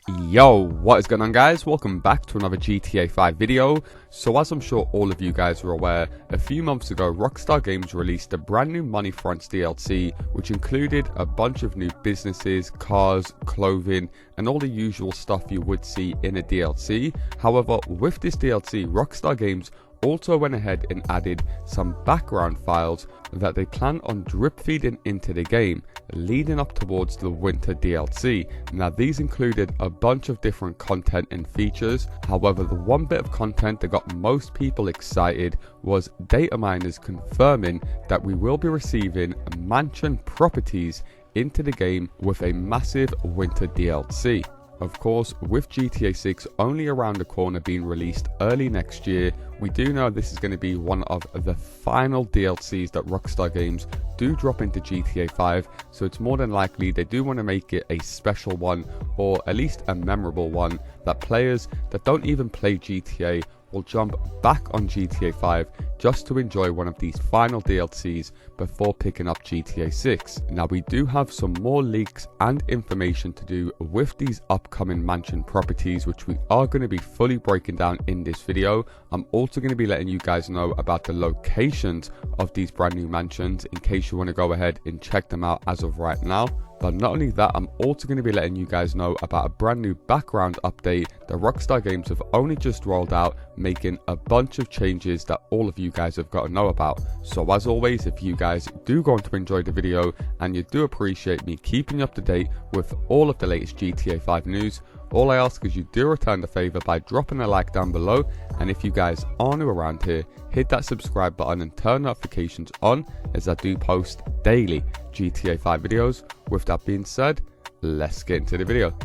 Yo, what is going on guys? Welcome back to another GTA 5 video. So as I'm sure all of you guys are aware, a few months ago Rockstar Games released a brand new Money Fronts DLC which included a bunch of new businesses, cars, clothing and all the usual stuff you would see in a DLC. However, with this DLC, Rockstar Games also went ahead and added some background files that they plan on drip feeding into the game leading up towards the winter DLC. Now these included a bunch of different content and features. However, the one bit of content that got most people excited was data miners confirming that we will be receiving mansion properties into the game with a massive winter DLC. Of course, with GTA 6 only around the corner being released early next year, we do know this is going to be one of the final DLCs that Rockstar Games do drop into GTA 5, so it's more than likely they do want to make it a special one, or at least a memorable one, that players that don't even play GTA will jump back on GTA 5 just to enjoy one of these final DLCs before picking up GTA 6. Now we do have some more leaks and information to do with these upcoming mansion properties, which we are going to be fully breaking down in this video. I'm also going to be letting you guys know about the locations of these brand new mansions in case you want to go ahead and check them out as of right now. But not only that, I'm also going to be letting you guys know about a brand new background update that Rockstar Games have only just rolled out, making a bunch of changes that all of you guys have got to know about. So as always, if you guys do go on to enjoy the video and you do appreciate me keeping you up to date with all of the latest GTA 5 news, all I ask is you do return the favor by dropping a like down below, and if you guys are new around here, hit that subscribe button and turn notifications on, as I do post daily GTA 5 videos. With that being said, let's get into the video.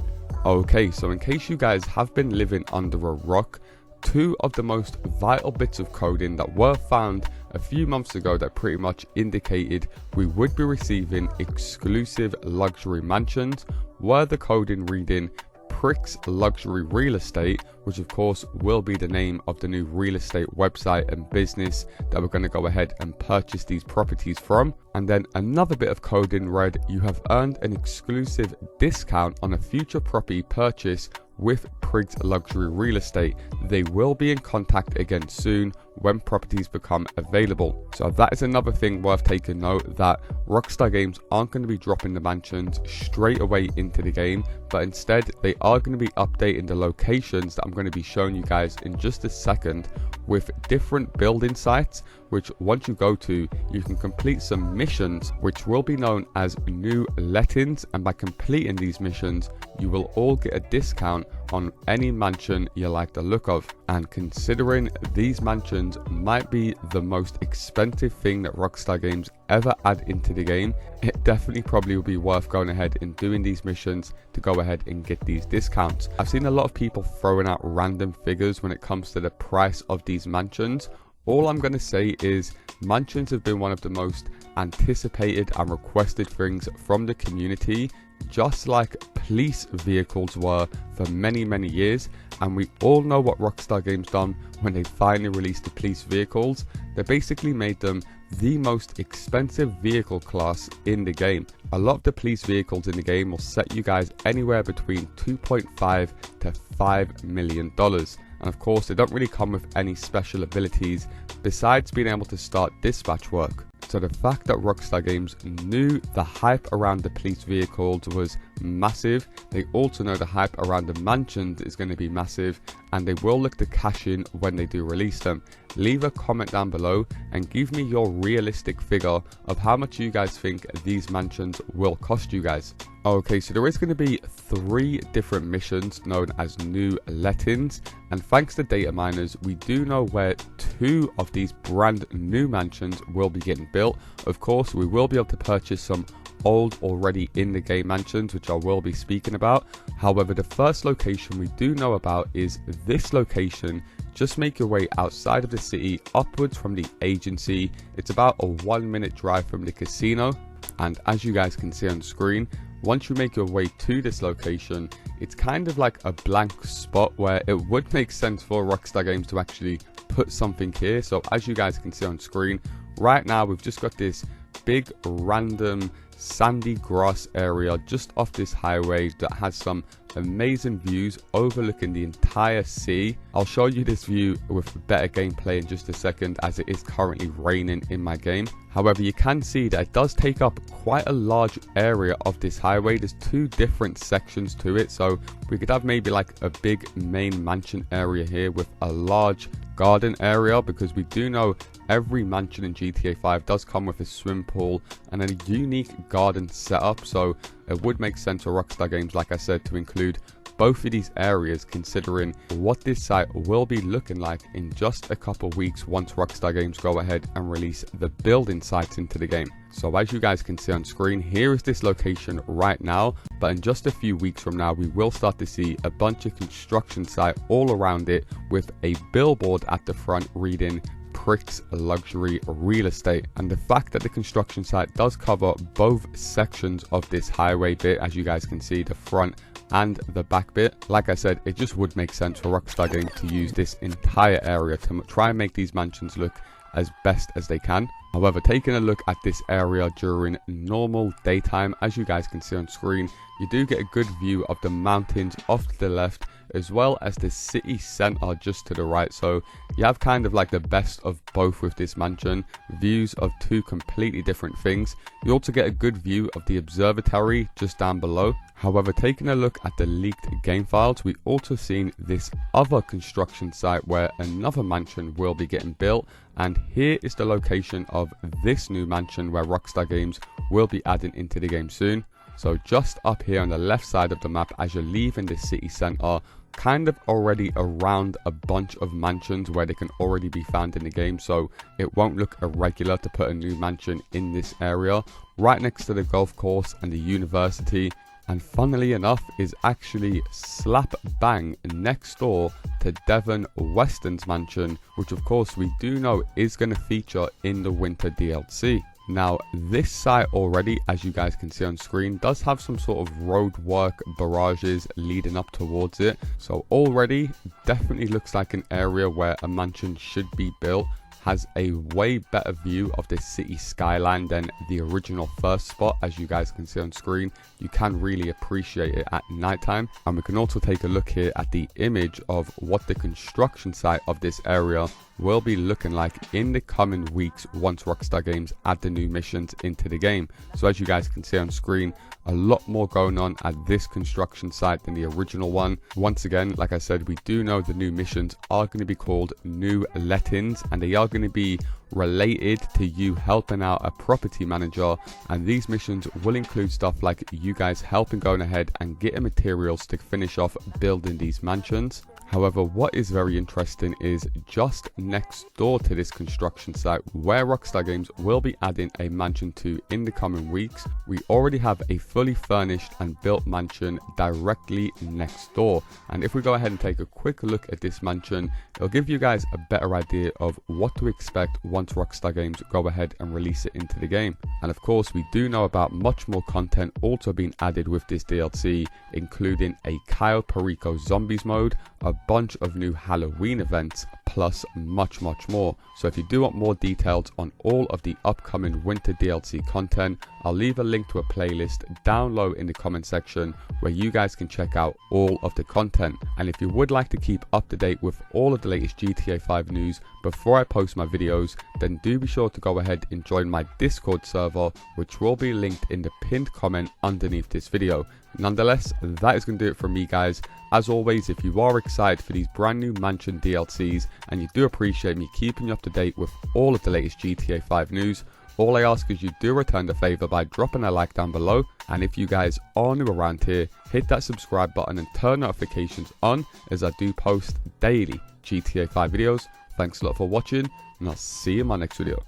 Okay, so in case you guys have been living under a rock, two of the most vital bits of coding that were found a few months ago that pretty much indicated we would be receiving exclusive luxury mansions were the coding reading Pricks Luxury Real Estate, which of course will be the name of the new real estate website and business that we're going to go ahead and purchase these properties from. And then another bit of coding read, you have earned an exclusive discount on a future property purchase with Pricks Luxury Real Estate. They will be in contact again soon when properties become available. So that is another thing worth taking note, that Rockstar Games aren't going to be dropping the mansions straight away into the game, but instead they are going to be updating the locations that I'm going to be showing you guys in just a second, with different building sites which once you go to, you can complete some missions which will be known as new lettings, and by completing these missions you will all get a discount on any mansion you like the look of. And considering these mansions might be the most expensive thing that Rockstar Games ever add into the game, it definitely probably will be worth going ahead and doing these missions to go ahead and get these discounts. I've seen a lot of people throwing out random figures when it comes to the price of these mansions. All I'm going to say is mansions have been one of the most anticipated and requested things from the community, just like police vehicles were for many years. And we all know what Rockstar Games done when they finally released the police vehicles. They basically made them the most expensive vehicle class in the game. A lot of the police vehicles in the game will set you guys anywhere between $2.5 to $5 million. And of course, they don't really come with any special abilities besides being able to start dispatch work. So the fact that Rockstar Games knew the hype around the police vehicles was massive, they also know the hype around the mansions is going to be massive, and they will look to cash in when they do release them. Leave a comment down below and give me your realistic figure of how much you guys think these mansions will cost you guys. Okay, so there is going to be 3 different missions known as new lettings, and thanks to data miners we do know where 2 of these brand new mansions will be getting built. Of course, we will be able to purchase some old already in the game mansions, which I will be speaking about. However, the first location we do know about is this location. Just make your way outside of the city upwards from the agency. It's about a 1-minute drive from the casino, and as you guys can see on screen, once you make your way to this location, it's kind of like a blank spot where it would make sense for Rockstar Games to actually put something here. So as you guys can see on screen right now, we've just got this big random sandy grass area just off this highway that has some amazing views overlooking the entire sea. I'll show you this view with better gameplay in just a second, as it is currently raining in my game. However, you can see that it does take up quite a large area of this highway. There's two different sections to it, so we could have maybe like a big main mansion area here with a large garden area, because we do know every mansion in GTA 5 does come with a swimming pool and a unique garden setup, so it would make sense for Rockstar Games, like I said, to include both of these areas, considering what this site will be looking like in just a couple weeks once Rockstar Games go ahead and release the building sites into the game. So as you guys can see on screen, here is this location right now, but in just a few weeks from now we will start to see a bunch of construction site all around it with a billboard at the front reading Pricks Luxury Real Estate. And the fact that the construction site does cover both sections of this highway bit, as you guys can see, the front and the back bit, like I said, it just would make sense for Rockstar Games to use this entire area to try and make these mansions look as best as they can. However, taking a look at this area during normal daytime, as you guys can see on screen, you do get a good view of the mountains off to the left, as well as the city center just to the right. So you have kind of like the best of both with this mansion, views of two completely different things. You also get a good view of the observatory just down below. However, taking a look at the leaked game files, we also seen this other construction site where another mansion will be getting built, and here is the location of this new mansion where Rockstar Games will be adding into the game soon. So just up here on the left side of the map as you're leaving the city center, kind of already around a bunch of mansions where they can already be found in the game, so it won't look irregular to put a new mansion in this area, right next to the golf course and the university. And funnily enough, is actually slap bang next door to Devon Weston's mansion, which of course we do know is going to feature in the winter DLC. Now, this site already, as you guys can see on screen, does have some sort of road work barrages leading up towards it. So already definitely looks like an area where a mansion should be built. Has a way better view of the city skyline than the original first spot, as you guys can see on screen. You can really appreciate it at nighttime. And we can also take a look here at the image of what the construction site of this area will be looking like in the coming weeks once Rockstar Games add the new missions into the game. So as you guys can see on screen, a lot more going on at this construction site than the original one. Once again, like I said, we do know the new missions are going to be called new lettings, and they are going to be related to you helping out a property manager, and these missions will include stuff like you guys helping going ahead and getting materials to finish off building these mansions. However, what is very interesting is just next door to this construction site where Rockstar Games will be adding a mansion to in the coming weeks, we already have a fully furnished and built mansion directly next door. And if we go ahead and take a quick look at this mansion, it'll give you guys a better idea of what to expect once Rockstar Games go ahead and release it into the game. And of course, we do know about much more content also being added with this DLC, including a Cayo Perico Zombies mode, a bunch of new Halloween events, plus much more. So if you do want more details on all of the upcoming winter DLC content, I'll leave a link to a playlist down low in the comment section where you guys can check out all of the content. And if you would like to keep up to date with all of the latest GTA 5 news before I post my videos, then do be sure to go ahead and join my Discord server, which will be linked in the pinned comment underneath this video. Nonetheless, that is going to do it from me, guys. As always, if you are excited for these brand new mansion DLCs and you do appreciate me keeping you up to date with all of the latest GTA 5 news, all I ask is you do return the favor by dropping a like down below. And if you guys are new around here, hit that subscribe button and turn notifications on, as I do post daily GTA 5 videos. Thanks a lot for watching, and I'll see you in my next video.